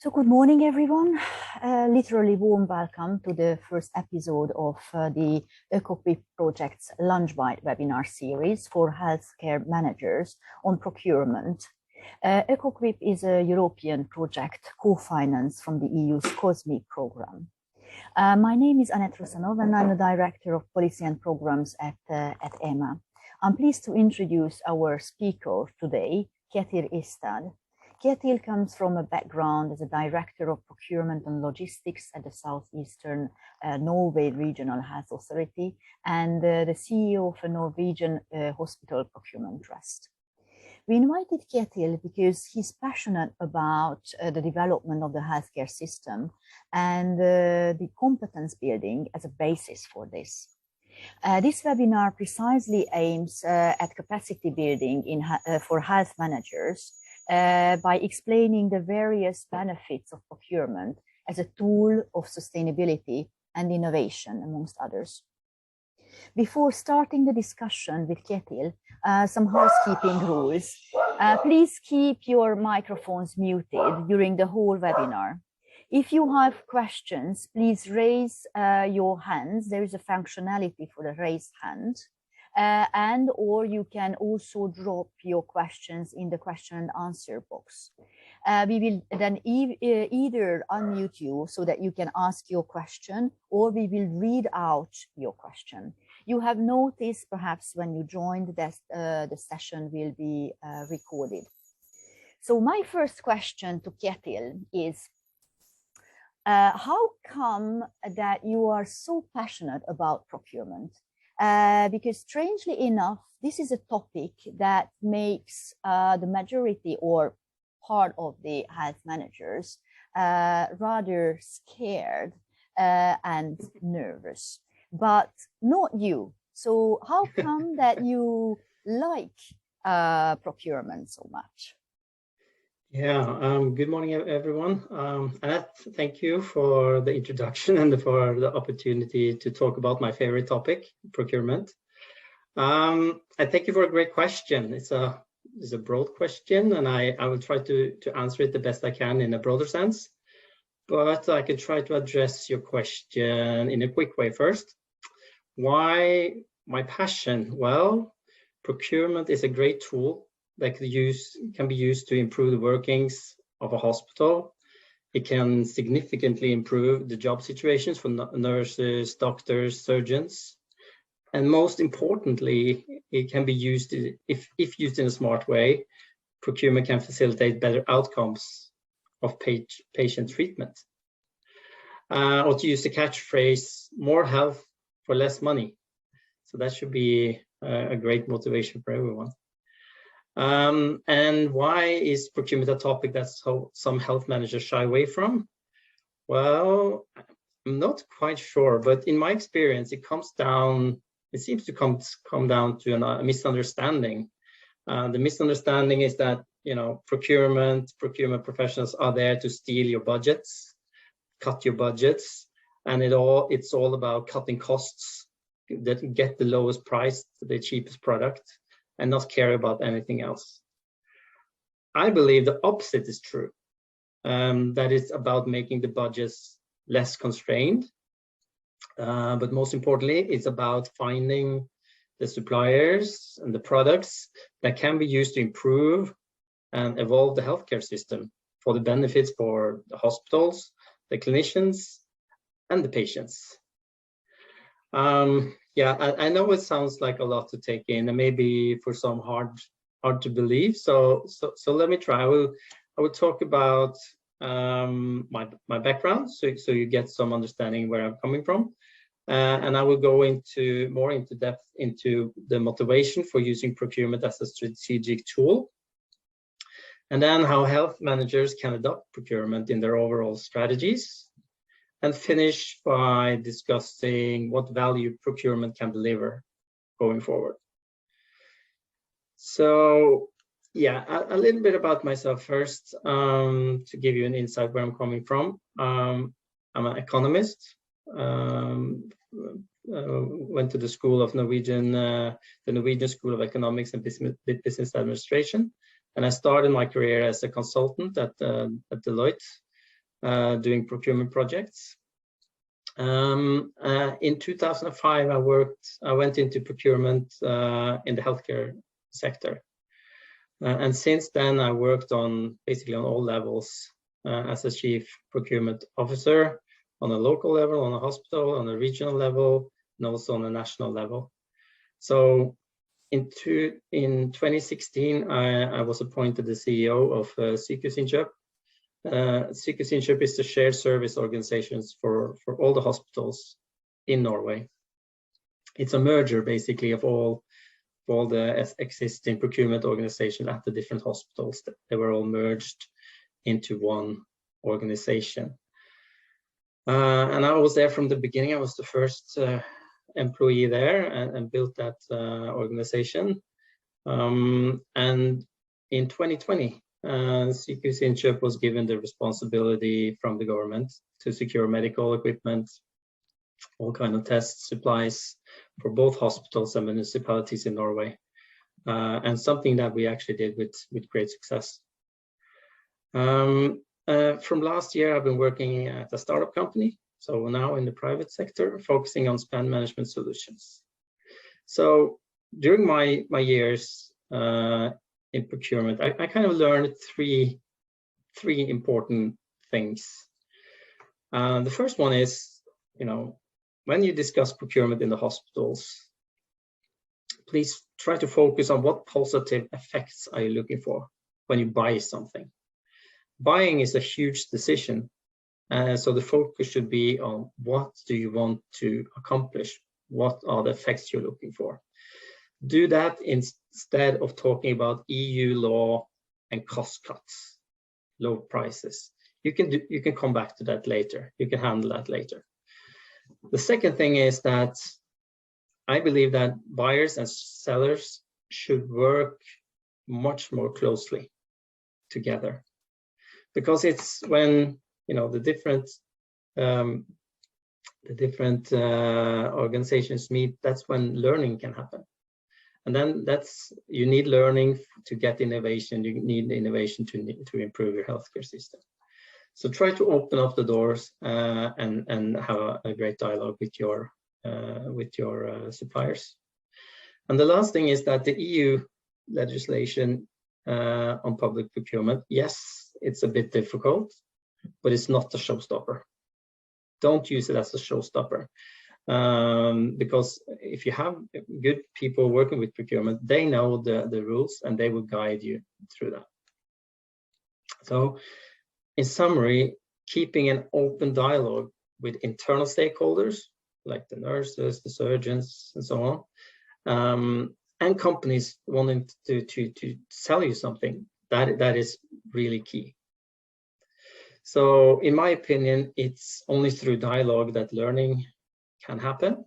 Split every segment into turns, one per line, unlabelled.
So good morning, everyone. Literally warm welcome to the first episode of the EcoQuip project's Lunch Bite webinar series for healthcare managers on procurement. EcoQuip is a European project co-financed from the EU's COSME program. My name is Anette Rusanov, and I'm the Director of Policy and Programs at EMA. I'm pleased to introduce our speaker today, Kjetil Istad. Kjetil comes from a background as a Director of Procurement and Logistics at the Southeastern Norway Regional Health Authority and the CEO of a Norwegian hospital procurement trust. We invited Kjetil because he's passionate about the development of the healthcare system and the competence building as a basis for this. This webinar precisely aims at capacity building for health managers by explaining the various benefits of procurement as a tool of sustainability and innovation, amongst others. Before starting the discussion with Kjetil, some housekeeping rules. Please keep your microphones muted during the whole webinar. If you have questions, please raise your hands. There is a functionality for the raised hand. Or you can also drop your questions in the question and answer box. We will then either unmute you so that you can ask your question, or we will read out your question. You have noticed perhaps when you joined that the session will be recorded. So my first question to Kjetil is, how come that you are so passionate about procurement? Because strangely enough, this is a topic that makes the majority or part of the health managers rather scared and nervous, but not you. So how come that you like procurement so much?
Yeah, good morning, everyone. Annette, thank you for the introduction and for the opportunity to talk about my favorite topic, procurement. I thank you for a great question. It's a broad question, and I will try to answer it the best I can in a broader sense. But I can try to address your question in a quick way first. Why my passion? Well, procurement is a great tool that can be used to improve the workings of a hospital. It can significantly improve the job situations for nurses, doctors, surgeons. And most importantly, it can be used, if used in a smart way, procurement can facilitate better outcomes of patient treatment. Or to use the catchphrase, more health for less money. So that should be a great motivation for everyone. And why is procurement a topic that some health managers shy away from? Well, I'm not quite sure, but in my experience, it seems to come down to a misunderstanding. The misunderstanding is that, procurement professionals are there to steal your budgets, cut your budgets, and it's all about cutting costs that get the lowest price, the cheapest product, and not care about anything else. I believe the opposite is true. That it's about making the budgets less constrained. But most importantly, it's about finding the suppliers and the products that can be used to improve and evolve the healthcare system for the benefits for the hospitals, the clinicians, and the patients. Yeah, I know it sounds like a lot to take in, and maybe for some hard to believe. So let me try. I will talk about my background, so you get some understanding where I'm coming from, and I will go more into depth into the motivation for using procurement as a strategic tool, and then how health managers can adopt procurement in their overall strategies, and finish by discussing what value procurement can deliver going forward. So yeah, a little bit about myself first, to give you an insight where I'm coming from. I'm an economist, went to the School of the Norwegian School of Economics and Business Administration. And I started my career as a consultant at Deloitte doing procurement projects. In 2005, I went into procurement in the healthcare sector. And since then, I worked basically on all levels as a chief procurement officer, on a local level, on a hospital, on a regional level, and also on a national level. So in 2016, I was appointed the CEO of Sykehusinnkjøp. Sykehusinnkjøp is the shared service organizations for all the hospitals in Norway. It's a merger basically of all the existing procurement organizations at the different hospitals. They were all merged into one organization. And I was there from the beginning. I was the first employee there and built that organization. And in 2020, Sykehusinnkjøp was given the responsibility from the government to secure medical equipment, all kinds of tests, supplies for both hospitals and municipalities in Norway, and something that we actually did with great success. From last year, I've been working at a startup company, so now in the private sector, focusing on spend management solutions. So during my years in procurement, I kind of learned three important things. The first one is, when you discuss procurement in the hospitals, please try to focus on what positive effects are you looking for when you buy something. Buying is a huge decision, so the focus should be on what do you want to accomplish, what are the effects you're looking for. Do that instead of talking about EU law and cost cuts, low prices. You can come back to that later. You can handle that later. The second thing is that I believe that buyers and sellers should work much more closely together, because it's when the different organizations meet, that's when learning can happen. And then you need learning to get innovation. You need innovation to improve your healthcare system. So try to open up the doors and have a great dialogue with your suppliers. And the last thing is that the EU legislation on public procurement, yes, it's a bit difficult, but it's not a showstopper. Don't use it as a showstopper. Because if you have good people working with procurement, they know the rules and they will guide you through that. So in summary, keeping an open dialogue with internal stakeholders, like the nurses, the surgeons, and so on, and companies wanting to sell you something, that is really key. So in my opinion, it's only through dialogue that learning can happen,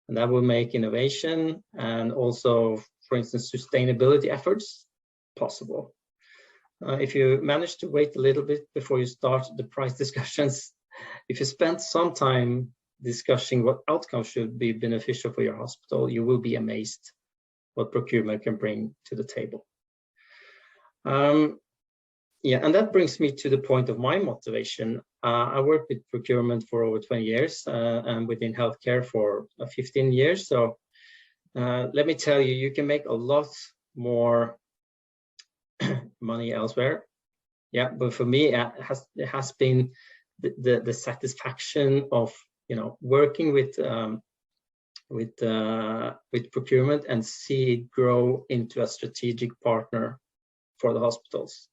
and that will make innovation and also, for instance, sustainability efforts possible. If you manage to wait a little bit before you start the price discussions, if you spend some time discussing what outcomes should be beneficial for your hospital, you will be amazed what procurement can bring to the table. Yeah, and that brings me to the point of my motivation. I worked with procurement for over 20 years and within healthcare for 15 years. So let me tell you, you can make a lot more money elsewhere. Yeah, but for me, it has been the satisfaction of working with procurement and see it grow into a strategic partner for the hospitals,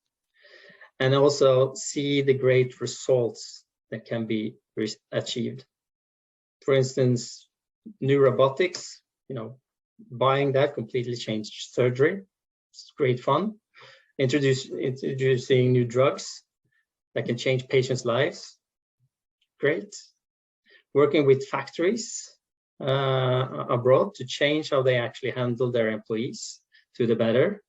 and also see the great results that can be achieved. For instance, new robotics, buying that completely changed surgery. It's great fun. Introducing new drugs that can change patients' lives. Great. Working with factories abroad to change how they actually handle their employees to the better,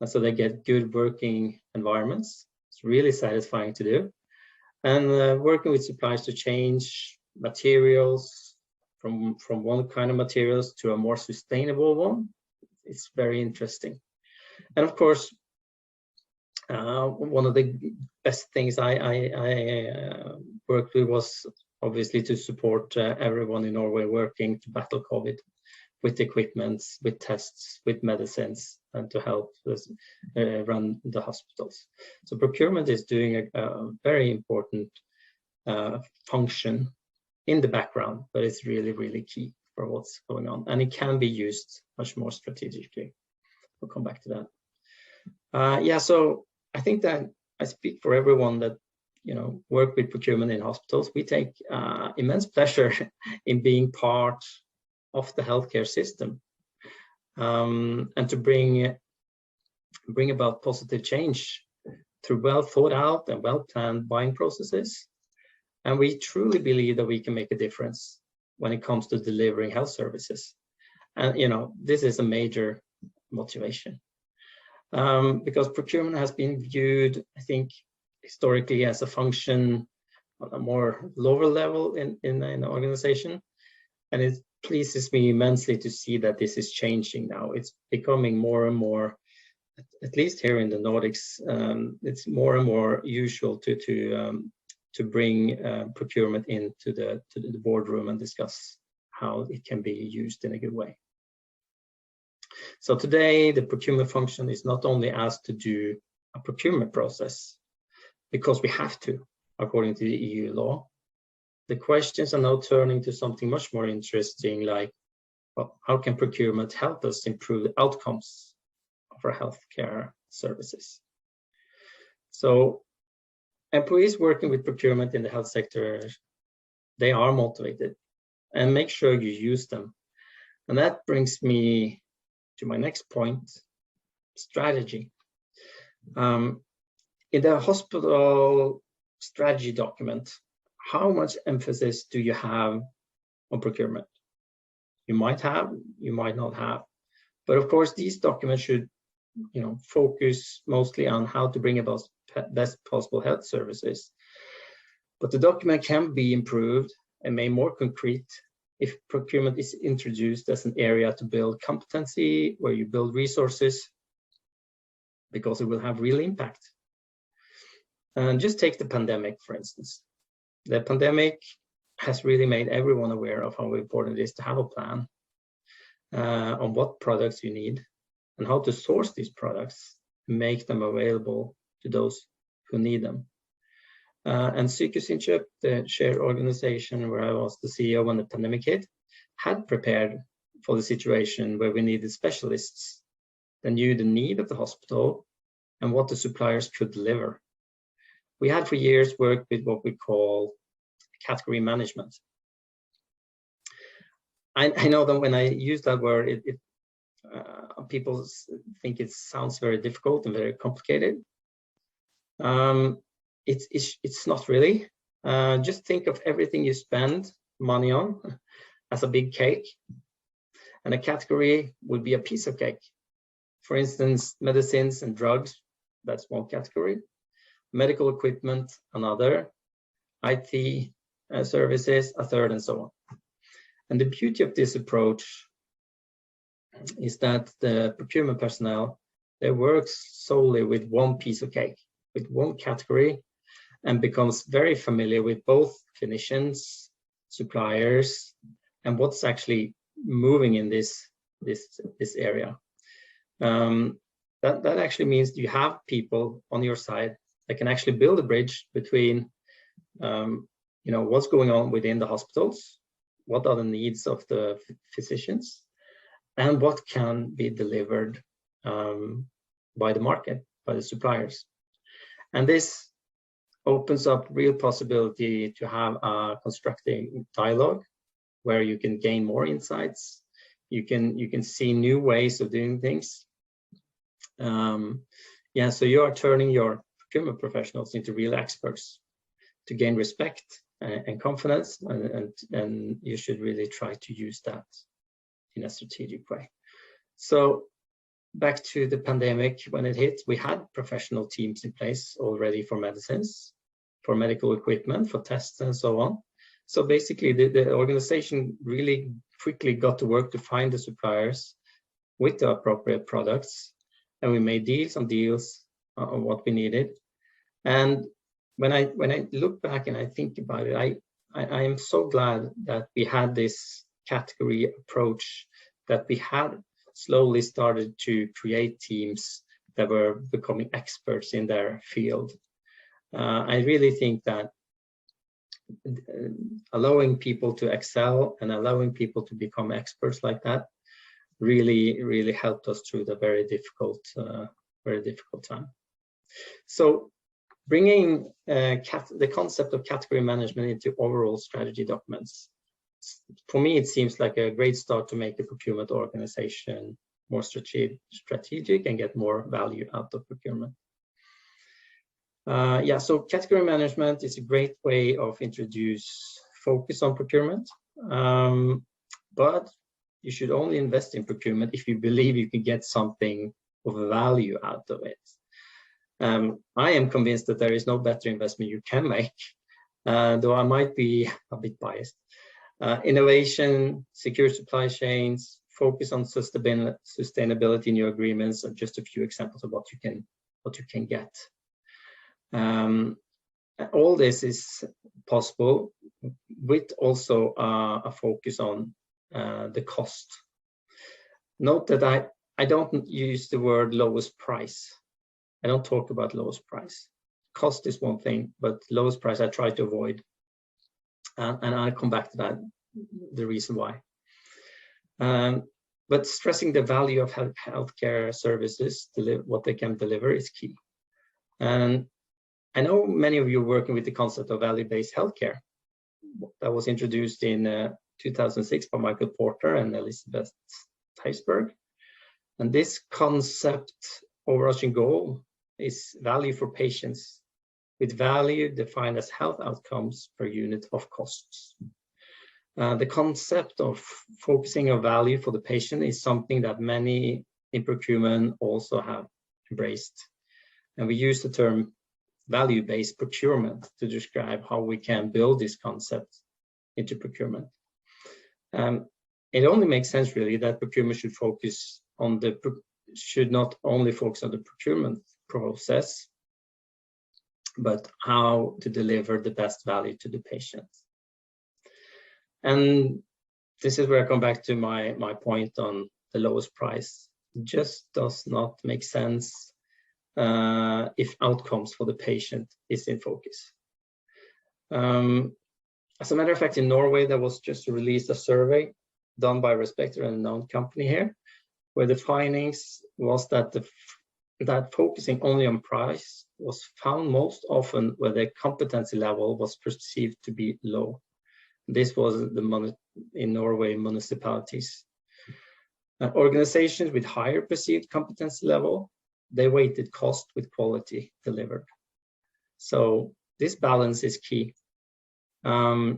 and so they get good working environments. It's really satisfying to do. And working with suppliers to change materials from one kind of materials to a more sustainable one. It's very interesting. And of course, One of the best things I worked with was obviously to support everyone in Norway working to battle COVID with equipment, with tests, with medicines, and to help us, run the hospitals. So procurement is doing a very important function in the background, but it's really, really key for what's going on. And it can be used much more strategically. We'll come back to that. Yeah, so I think that I speak for everyone that, you know, work with procurement in hospitals. We take immense pleasure in being part of the healthcare system, and to bring about positive change through well thought out and well planned buying processes. And we truly believe that we can make a difference when it comes to delivering health services. And, you know, this is a major motivation, because procurement has been viewed, I think, historically as a function on a more lower level in an organization. And it pleases me immensely to see that this is changing now. It's becoming more and more, at least here in the Nordics, it's more and more usual to bring procurement into the boardroom and discuss how it can be used in a good way. So today, the procurement function is not only asked to do a procurement process, because we have to, according to the EU law. The questions are now turning to something much more interesting, like, well, how can procurement help us improve the outcomes of our healthcare services? So employees working with procurement in the health sector, they are motivated, and make sure you use them. And that brings me to my next point, strategy. In the hospital strategy document, how much emphasis do you have on procurement? You might have, you might not have. But of course, these documents should, you know, focus mostly on how to bring about best possible health services. But the document can be improved and made more concrete if procurement is introduced as an area to build competency, where you build resources, because it will have real impact. And just take the pandemic, for instance. The pandemic has really made everyone aware of how important it is to have a plan on what products you need and how to source these products and make them available to those who need them. And Sykehusinnkjøp, the shared organization where I was the CEO when the pandemic hit, had prepared for the situation where we needed specialists that knew the need of the hospital and what the suppliers could deliver. We had for years worked with what we call category management. I know that when I use that word, people think it sounds very difficult and very complicated. It's not really. Just think of everything you spend money on as a big cake, and a category would be a piece of cake. For instance, medicines and drugs, that's one category. Medical equipment, another. IT services, a third, and so on. And the beauty of this approach is that the procurement personnel, they work solely with one piece of cake, with one category, and becomes very familiar with both clinicians, suppliers, and what's actually moving in this area. That actually means you have people on your side that can actually build a bridge between you know, what's going on within the hospitals, what are the needs of the physicians, and what can be delivered by the market, by the suppliers. And this opens up real possibility to have a constructive dialogue where you can gain more insights. You can see new ways of doing things. Yeah, so you are turning your procurement professionals into real experts to gain respect and confidence, and you should really try to use that in a strategic way. So back to the pandemic, when it hit, we had professional teams in place already for medicines, for medical equipment, for tests, and so on. So basically, the organization really quickly got to work to find the suppliers with the appropriate products, and we made deals on deals what we needed. And when I look back and I think about it, I am so glad that we had this category approach, that we had slowly started to create teams that were becoming experts in their field. I really think that allowing people to excel and allowing people to become experts like that really helped us through the very difficult time. So bringing the concept of category management into overall strategy documents, for me, it seems like a great start to make a procurement organization more strategic and get more value out of procurement. So category management is a great way of introduce focus on procurement, but you should only invest in procurement if you believe you can get something of value out of it. I am convinced that there is no better investment you can make, though I might be a bit biased. Innovation, secure supply chains, focus on sustainability in your agreements are just a few examples of what you can get. All this is possible with also a focus on the cost. Note that I don't use the word lowest price. I don't talk about lowest price. Cost is one thing, but lowest price I try to avoid. And I'll come back to that, the reason why. But stressing the value of healthcare services, what they can deliver, is key. And I know many of you are working with the concept of value-based healthcare that was introduced in 2006 by Michael Porter and Elizabeth Theisberg. And this concept, overarching goal, is value for patients, with value defined as health outcomes per unit of costs. The concept of focusing on value for the patient is something that many in procurement also have embraced. And we use the term value-based procurement to describe how we can build this concept into procurement. It only makes sense really that procurement should not only focus on the procurement process, but how to deliver the best value to the patient. And this is where I come back to my point on the lowest price. It just does not make sense if outcomes for the patient is in focus. As a matter of fact, in Norway, there was just released a survey done by a respected and known company here, where the findings was that that focusing only on price was found most often where the competency level was perceived to be low. This was in Norway municipalities. Organizations with higher perceived competency level, they weighted cost with quality delivered. So this balance is key. To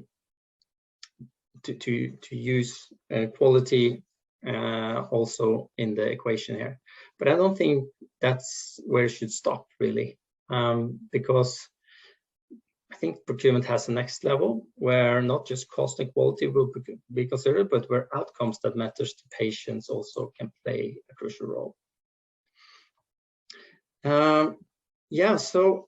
use quality also in the equation here. But I don't think that's where it should stop really, because I think procurement has a next level where not just cost and quality will be considered, but where outcomes that matters to patients also can play a crucial role. So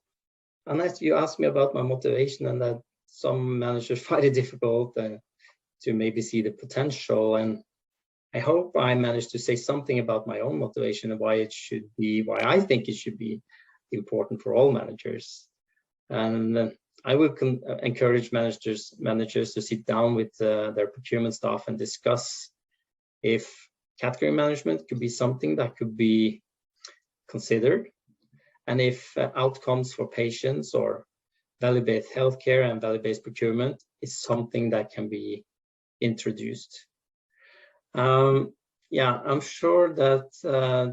unless you ask me about my motivation, and that some managers find it difficult to maybe see the potential, and I hope I managed to say something about my own motivation and why I think it should be important for all managers. And I would encourage managers to sit down with their procurement staff and discuss if category management could be something that could be considered, and if outcomes for patients or value-based healthcare and value-based procurement is something that can be introduced. I'm sure that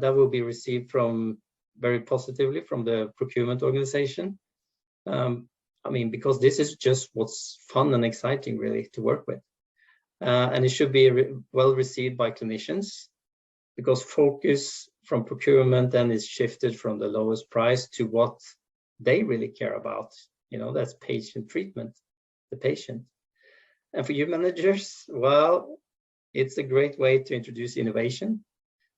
that will be received very positively from the procurement organization. Because this is just what's fun and exciting really to work with. And it should be well received by clinicians, because focus from procurement then is shifted from the lowest price to what they really care about. That's patient treatment, the patient. And for you managers, well, it's a great way to introduce innovation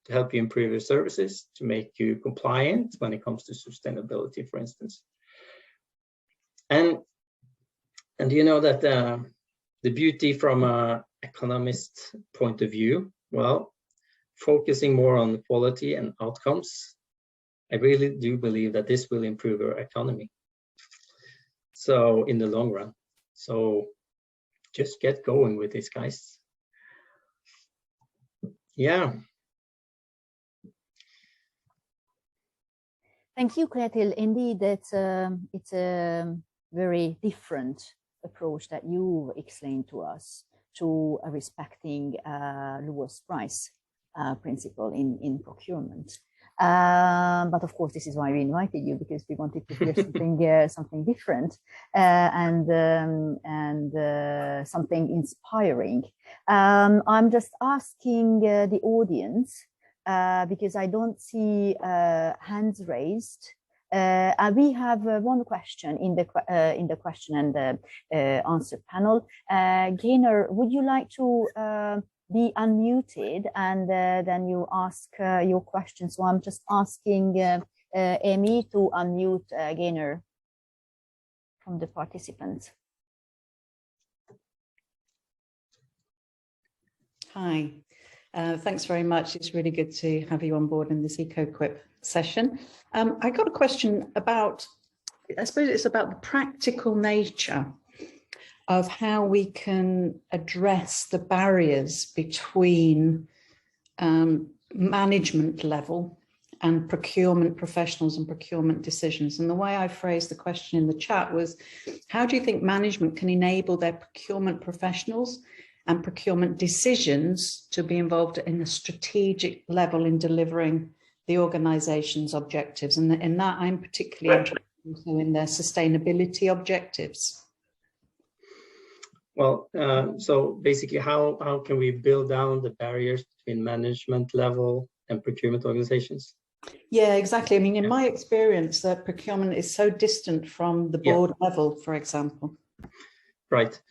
to help you improve your services, to make you compliant when it comes to sustainability, for instance. And you know that the beauty from an economist point of view, well, focusing more on quality and outcomes, I really do believe that this will improve our economy. So in the long run, so just get going with this, guys. Yeah.
Thank you, Kjetil. Indeed, it's a very different approach that you explained to us to respecting lowest price principle in procurement. But of course, this is why we invited you, because we wanted to hear something something different and something inspiring. I'm just asking the audience, because I don't see hands raised. We have one question in the question and the answer panel. Gaynor, would you like to be unmuted and then you ask your question? So I'm just asking Amy to unmute Gaynor from the participants.
Hi. Thanks very much. It's really good to have you on board in this EcoQuip session. I got a question about, I suppose it's about the practical nature of how we can address the barriers between management level and procurement professionals and procurement decisions. And the way I phrased the question in the chat was, how do you think management can enable their procurement professionals and procurement decisions to be involved in a strategic level in delivering the organization's objectives? And in that, I'm particularly interested in their sustainability objectives.
Well, so basically, how can we build down the barriers between management level and procurement organizations?
Yeah, exactly. I mean, in my experience, that procurement is so distant from the board level, for example.
Right.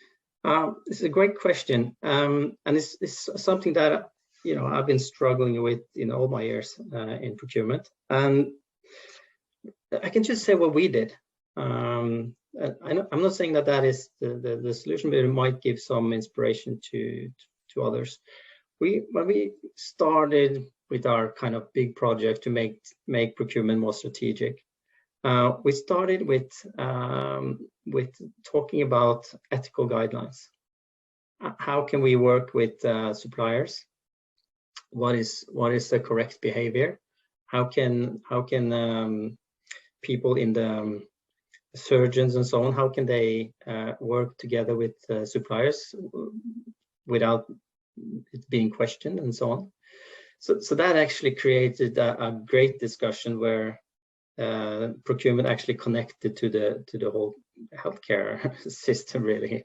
It's a great question, and it's something that I've been struggling with in all my years in procurement. And I can just say what we did. I'm not saying that is the solution, but it might give some inspiration to others. When we started with our kind of big project to make procurement more strategic, we started with talking about ethical guidelines. How can we work with suppliers? What is the correct behavior? How can people in the surgeons and so on, how can they work together with suppliers without it being questioned and so on? So that actually created a great discussion where procurement actually connected to the whole healthcare system, really.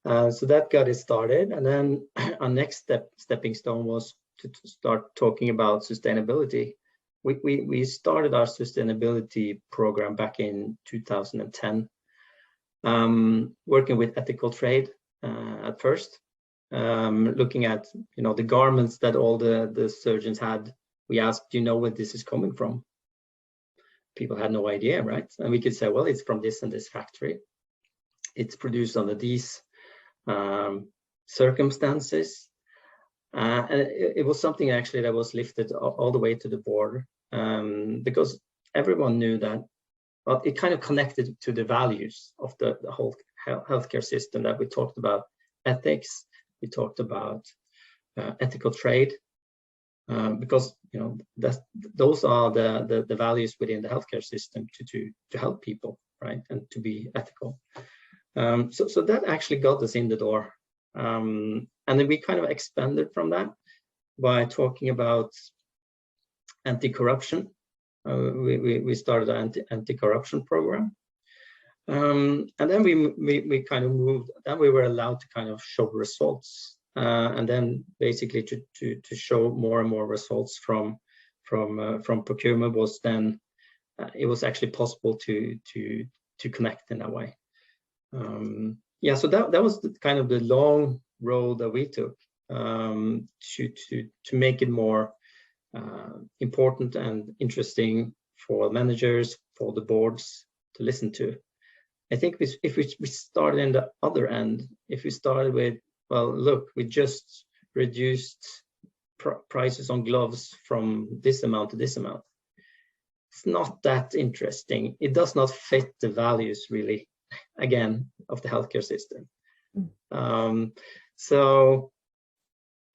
So that got it started, and then our next stepping stone was to start talking about sustainability. We started our sustainability program back in 2010, working with ethical trade at first, looking at the garments that all the surgeons had. We asked, do you know where this is coming from? People had no idea, right? And we could say, well, it's from this and this factory. It's produced under these circumstances. And it was something actually that was lifted all the way to the board, because everyone knew that, well, it kind of connected to the values of the whole healthcare system that we talked about. Ethics, we talked about ethical trade, because those are the values within the healthcare system to help people, right, and to be ethical. So that actually got us in the door, and then we kind of expanded from that by talking about anti-corruption. We started an anti-corruption program, and then we kind of moved. Then we were allowed to kind of show results, and then basically to show more and more results from procurement was then it was actually possible to connect in that way. Yeah, so that was kind of the long road that we took to make it more important and interesting for managers, for the boards to listen to. I think if we started in the other end, if we started with, well, look, we just reduced prices on gloves from this amount to this amount. It's not that interesting. It does not fit the values, really, again, of the healthcare system. So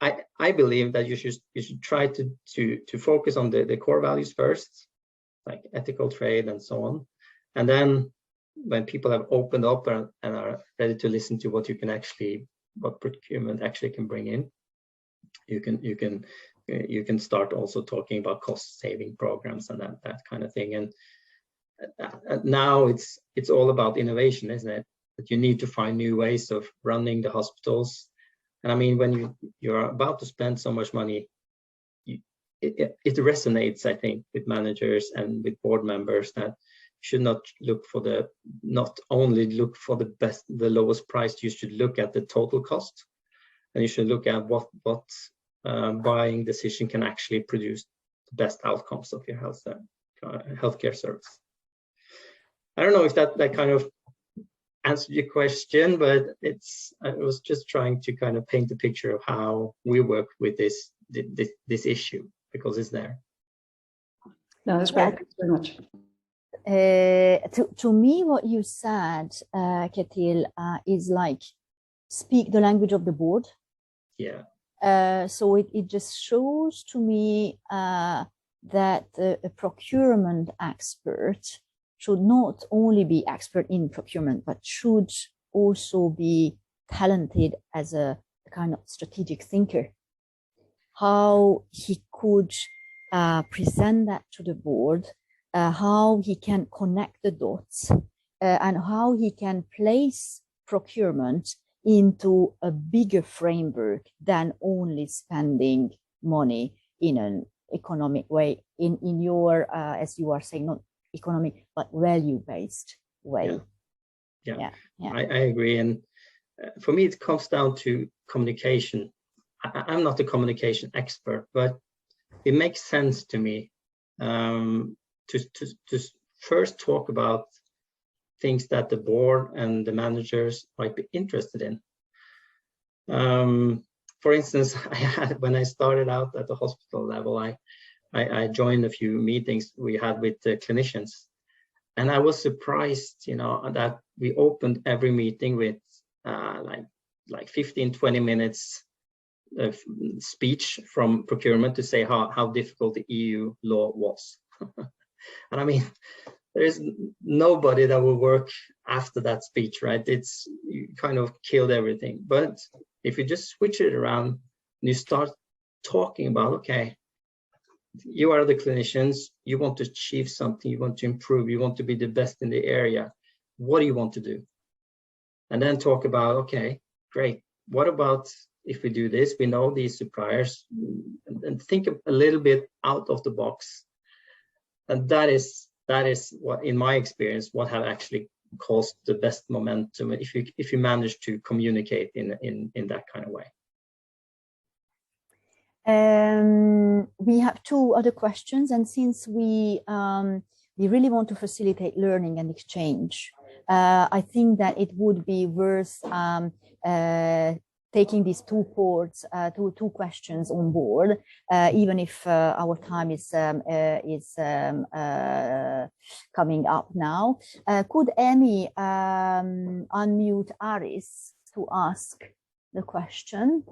I believe that you should try to focus on the core values first, like ethical trade and so on, and then when people have opened up and are ready to listen to what procurement actually can bring in, you can start also talking about cost saving programs and that kind of thing. And now it's all about innovation, isn't it? That you need to find new ways of running the hospitals. And I mean, when you're about to spend so much money, it resonates, I think, with managers and with board members that should not only look for the lowest price. You should look at the total cost, and you should look at what buying decision can actually produce the best outcomes of your healthcare service. I don't know if that kind of answered your question, but I was just trying to kind of paint a picture of how we work with this issue, because it's there.
No, that's great. Thanks very much.
To me, what you said, Kjetil, is like speak the language of the board.
Yeah.
So it just shows to me that a procurement expert should not only be expert in procurement, but should also be talented as a kind of strategic thinker. How he could present that to the board, how he can connect the dots, and how he can place procurement into a bigger framework than only spending money in an economic way, in your, as you are saying, not economic, but value-based way.
Yeah. I agree. And for me, it comes down to communication. I'm not a communication expert, but it makes sense to me to first talk about things that the board and the managers might be interested in. For instance, when I started out at the hospital level, I joined a few meetings we had with the clinicians, and I was surprised, that we opened every meeting with like 15-20 minutes of speech from procurement to say how difficult the EU law was. And I mean, there is nobody that will work after that speech, right? You kind of killed everything. But if you just switch it around and you start talking about, okay, you are the clinicians, you want to achieve something, you want to improve, you want to be the best in the area. What do you want to do? And then talk about, okay, great. What about if we do this? We know these suppliers, and think a little bit out of the box. And that is what, in my experience, what have actually caused the best momentum if you manage to communicate in that kind of way.
We have two other questions, and since we really want to facilitate learning and exchange, I think that it would be worth taking these two questions on board, even if our time is coming up now. Could Amy unmute Aris to ask the question?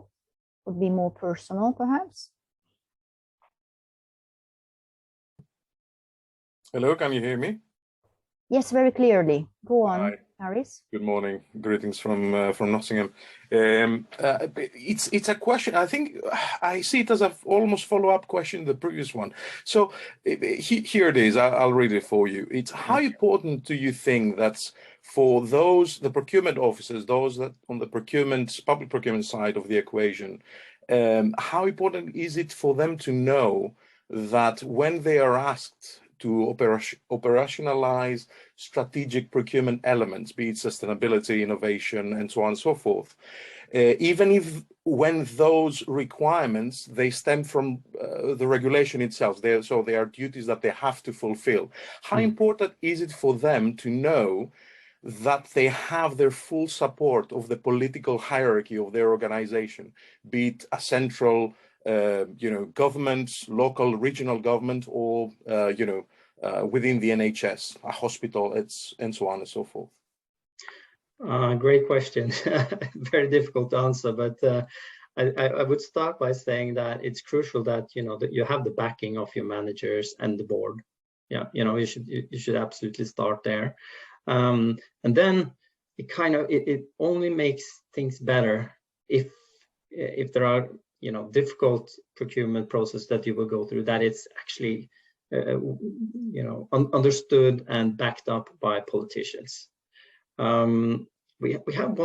Would be more personal, perhaps.
Hello, can you hear me?
Yes, very clearly. Go on. Hi. Aris.
Good morning. Greetings from Nottingham. It's a question. I think I see it as a almost follow-up question to the previous one. So here it is. I'll read it for you. It's how important do you think that's for the procurement officers, those that on the public procurement side of the equation, how important is it for them to know that when they are asked to operationalize strategic procurement elements, be it sustainability, innovation, and so on and so forth, even if when those requirements, they stem from the regulation itself, so they are duties that they have to fulfill. How important is it for them to know that they have their full support of the political hierarchy of their organization, be it a central government, local, regional government, or within the NHS, a hospital, and so on and so forth?
Great question. Very difficult to answer, but I would start by saying that it's crucial that that you have the backing of your managers and the board. Yeah, you should absolutely start there, and then it only makes things better if there are difficult procurement process that you will go through, that it's actually understood and backed up by politicians. We have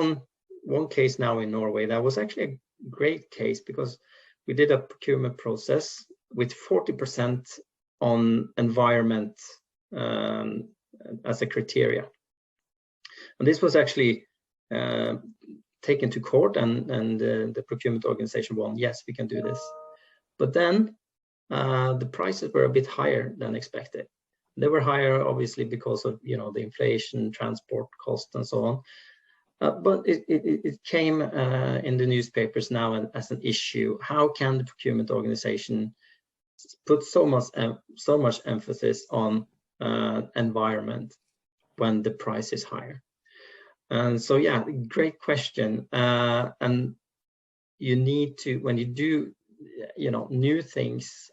one case now in Norway that was actually a great case, because we did a procurement process with 40% on environment as a criteria, and this was actually taken to court, and the procurement organization won. Yes, we can do this, but then the prices were a bit higher than expected. They were higher, obviously, because of the inflation, transport cost, and so on. But it came in the newspapers now as an issue. How can the procurement organization put so much emphasis on environment when the price is higher? And so, yeah, great question. And you need to, when you do new things,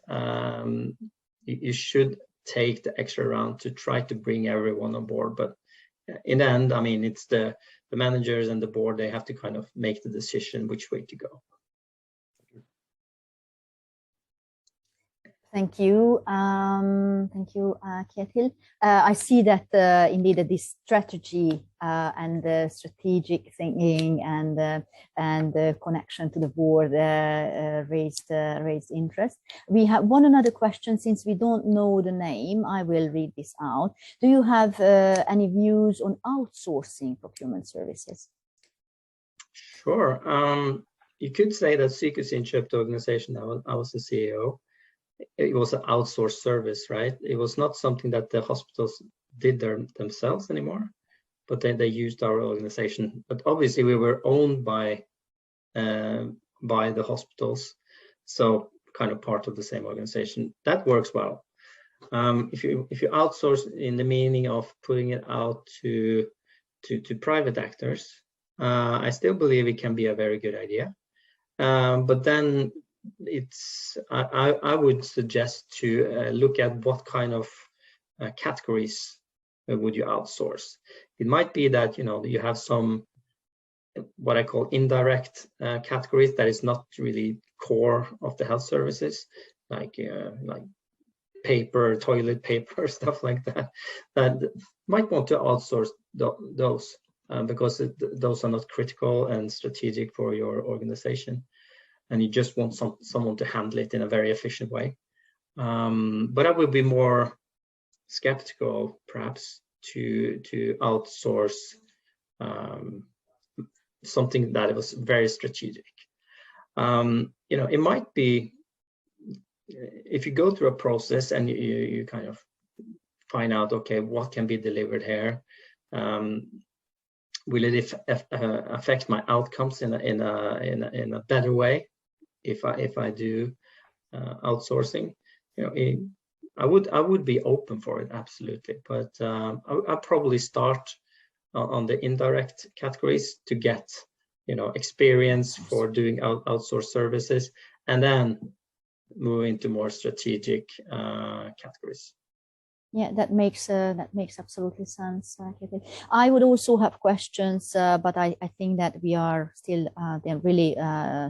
you should take the extra round to try to bring everyone on board. But in the end, I mean, it's the managers and the board, they have to kind of make the decision which way to go.
Thank you. Thank you, Kjetil. I see that indeed this strategy and the strategic thinking and the connection to the board raised interest. We have another question. Since we don't know the name, I will read this out. Do you have any views on outsourcing procurement services?
Sure. You could say that Sykehusinnkjøp, the organization I was the CEO, it was an outsourced service, right? It was not something that the hospitals did themselves anymore, but then they used our organization. But obviously we were owned by the hospitals, so kind of part of the same organization. That works well. If you outsource in the meaning of putting it out to private actors, I still believe it can be a very good idea. But then I would suggest to look at what kind of categories would you outsource. It might be that you have some what I call indirect categories that is not really core of the health services, like paper, toilet paper, stuff like that. That might want to outsource those because those are not critical and strategic for your organization, and you just want someone to handle it in a very efficient way. But I would be more skeptical, perhaps, to outsource something that was very strategic. It might be, if you go through a process and you kind of find out, okay, what can be delivered here? Will it affect my outcomes in a better way if I do outsourcing? I would be open for it, absolutely. But I'll probably start on the indirect categories to get experience for doing outsourced services, and then move into more strategic categories.
Yeah, that makes absolutely sense. I would also have questions, but I think that we are still really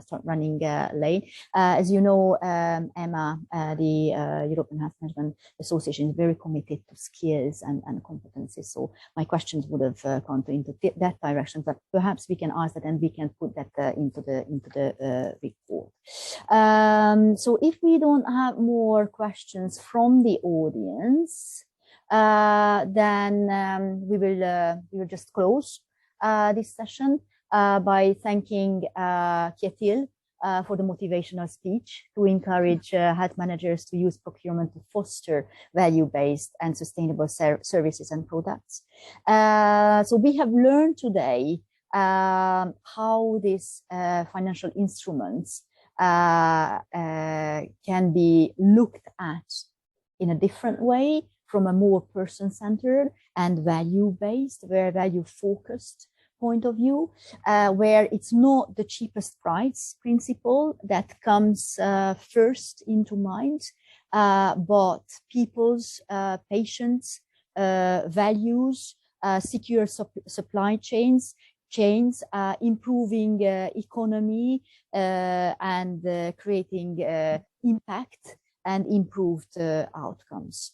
start running late. As you know, Emma, the European Health Management Association is very committed to skills and competencies. So my questions would have gone into that direction, but perhaps we can ask that and we can put that into the report. So if we don't have more questions from the audience, then we will just close this session. by thanking Kjetil for the motivational speech to encourage health managers to use procurement to foster value-based and sustainable services and products. So we have learned today how these financial instruments can be looked at in a different way, from a more person-centered and value-based, very value-focused point of view, where it's not the cheapest price principle that comes first into mind, but people's, patients' values, secure supply chains, improving economy, and creating impact and improved outcomes.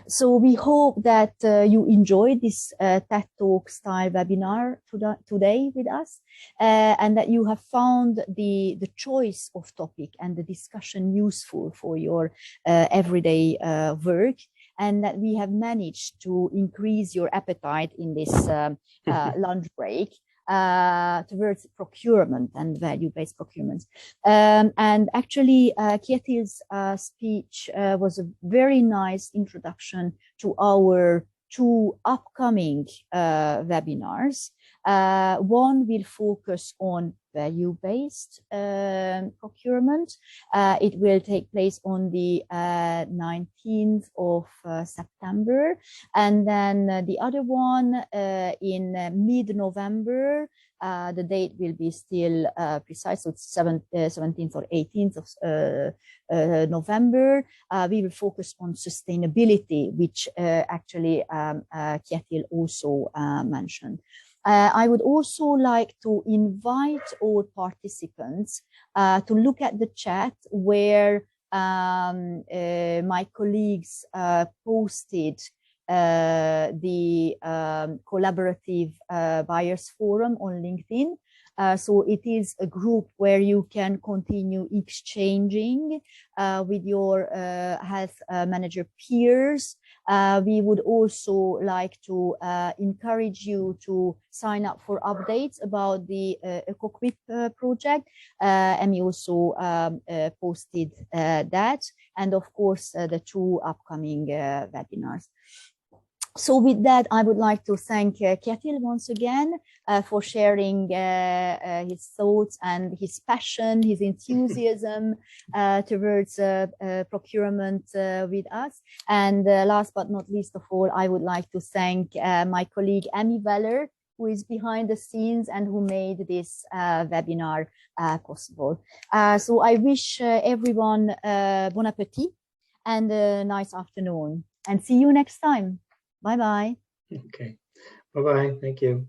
So we hope that you enjoyed this TED Talk style webinar today with us, and that you have found the choice of topic and the discussion useful for your everyday work, and that we have managed to increase your appetite in this lunch break towards procurement and value-based procurement. And actually, Kjetil's speech was a very nice introduction to our two upcoming webinars. One will focus on value-based procurement. It will take place on the 19th of September. And then the other one in mid-November. The date will be still precise, so it's 17th or 18th of November. We will focus on sustainability, which actually Kjetil also mentioned. I would also like to invite all participants to look at the chat where my colleagues posted the collaborative buyers forum on LinkedIn. So it is a group where you can continue exchanging with your health manager peers. We would also like to encourage you to sign up for updates about the EcoQuip project. And we also posted that, and of course the two upcoming webinars. So with that, I would like to thank Kjetil once again for sharing his thoughts and his passion, his enthusiasm towards procurement with us. And last but not least of all, I would like to thank my colleague Amy Weller, who is behind the scenes and who made this webinar possible. So I wish everyone bon appetit and a nice afternoon, and see you next time. Bye-bye.
Okay. Bye-bye. Thank you.